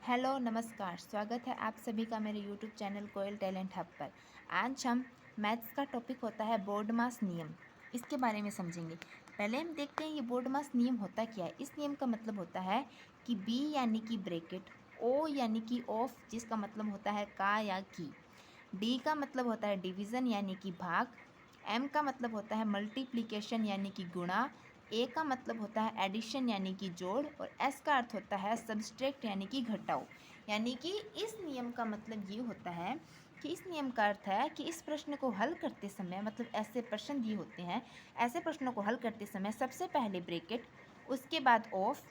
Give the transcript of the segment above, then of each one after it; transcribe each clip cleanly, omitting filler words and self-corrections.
Hello नमस्कार, स्वागत है आप सभी का मेरे यूट्यूब चैनल कोयल टैलेंट हब पर। आज हम मैथ्स का टॉपिक होता है बोर्डमास नियम, इसके बारे में समझेंगे। पहले हम देखते हैं ये बोर्डमास नियम होता क्या है। इस नियम का मतलब होता है कि बी यानी कि ब्रैकेट, ओ यानी कि ऑफ जिसका मतलब होता है का या की, डी का मतलब होता है डिवीज़न यानी कि भाग, एम का मतलब होता है मल्टीप्लिकेशन यानी कि गुणा, ए का मतलब होता है एडिशन यानी कि जोड़, और एस का अर्थ होता है सब्सट्रैक्ट यानी कि घटाओ। यानी कि इस नियम का मतलब ये होता है कि इस नियम का अर्थ है कि इस प्रश्न को हल करते समय, मतलब ऐसे प्रश्न दिए होते हैं, ऐसे प्रश्नों को हल करते समय सबसे पहले ब्रैकेट, उसके बाद ऑफ,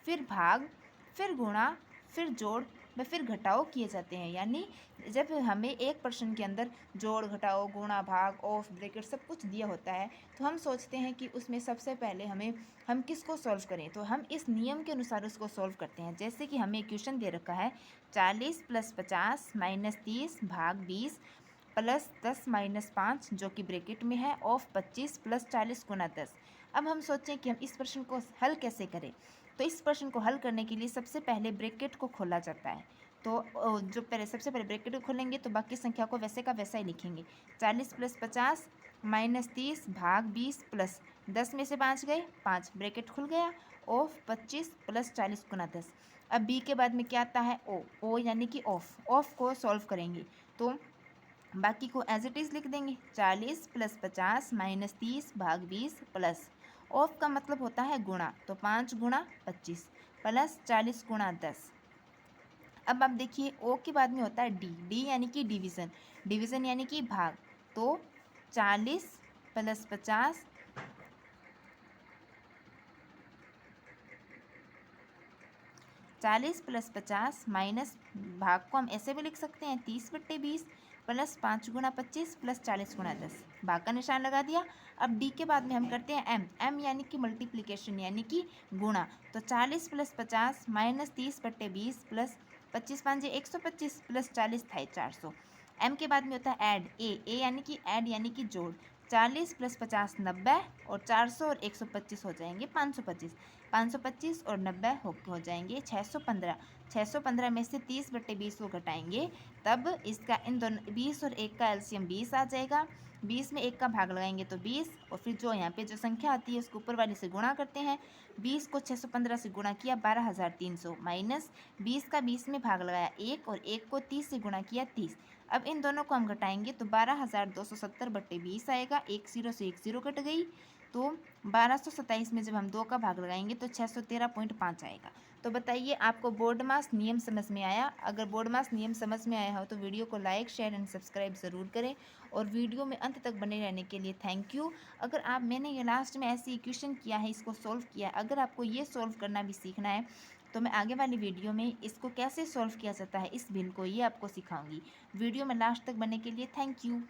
फिर भाग, फिर गुणा, फिर जोड़ व फिर घटाओ किए जाते हैं। यानी जब हमें एक प्रश्न के अंदर जोड़, घटाओ, गुणा, भाग, ऑफ, ब्रैकेट सब कुछ दिया होता है तो हम सोचते हैं कि उसमें सबसे पहले हम किसको सॉल्व करें, तो हम इस नियम के अनुसार उसको सॉल्व करते हैं। जैसे कि हमें क्वेश्चन दे रखा है 40 + 50 - 30 भाग 20 प्लस 10 - 5 जो कि ब्रैकेट में है, ऑफ 25 + 40 × 10। अब हम सोचें कि हम इस प्रश्न को हल कैसे करें। तो इस प्रश्न को हल करने के लिए सबसे पहले ब्रैकेट को खोला जाता है। तो जो पहले सबसे पहले ब्रैकेट को खोलेंगे तो बाकी संख्या को वैसे का वैसा ही लिखेंगे। 40 + 50 - 30 भाग 20 प्लस 10 में से 5 गए, 5 ब्रैकेट खुल गया, ऑफ 25 + 40 × 10। अब बी के बाद में क्या आता है, ओ यानी कि ऑफ को सॉल्व करेंगे तो बाकी को एज इट इज़ लिख देंगे। 40 + 50 - 30 भाग 20 प्लस ऑफ का मतलब होता है गुणा, तो 5 × 25 प्लस 40 × 10। अब आप देखिए ओ के बाद में होता है डी यानी कि डिवीज़न यानी कि भाग। तो 40 + 50 40 + 50 माइनस भाग को हम ऐसे भी लिख सकते हैं 30/20 प्लस 5 × 25 प्लस 40 × 10, भाग का निशान लगा दिया। अब डी के बाद में हम करते हैं एम यानी कि मल्टीप्लिकेशन यानी कि गुणा। तो 40 + 50 - 30/20 प्लस 25 5 125 प्लस 40 था 400। एम के बाद में होता है ऐड, ए यानी कि ऐड यानी कि जोड़। 40 + 50 90 और 400 और 125 हो जाएंगे 525, 525 और 90 हो जाएंगे 615। 615 में से 30/20 को घटाएंगे तब इसका इन दोनों 20 और 1 का एलसीएम 20 आ जाएगा। 20 में 1 का भाग लगाएंगे तो 20, और फिर जो यहाँ पे जो संख्या आती है उसको ऊपर वाले से गुणा करते हैं। 20 को 615 से गुणा किया 12300, माइनस 20 का 20 में भाग लगाया 1 और 1 को 30 से गुणा किया 30। अब इन दोनों को हम घटाएंगे तो 12270/20 आएगा। 1 0 से 1 0 कट गई, तो 1227 में जब हम 2 का भाग लगाएंगे तो 613.5 आएगा। तो बताइए आपको बोर्डमास नियम समझ में आया? अगर बोर्डमास नियम समझ में आया हो तो वीडियो को लाइक, शेयर एंड सब्सक्राइब ज़रूर करें, और वीडियो में अंत तक बने रहने के लिए थैंक यू। अगर आप मैंने ये लास्ट में ऐसी इक्वेशन किया है, इसको सॉल्व किया, अगर आपको ये सॉल्व करना भी सीखना है तो मैं आगे वाली वीडियो में इसको कैसे सॉल्व किया जाता है, इस भिन्न को ये आपको सिखाऊंगी। वीडियो में लास्ट तक बनने के लिए थैंक यू।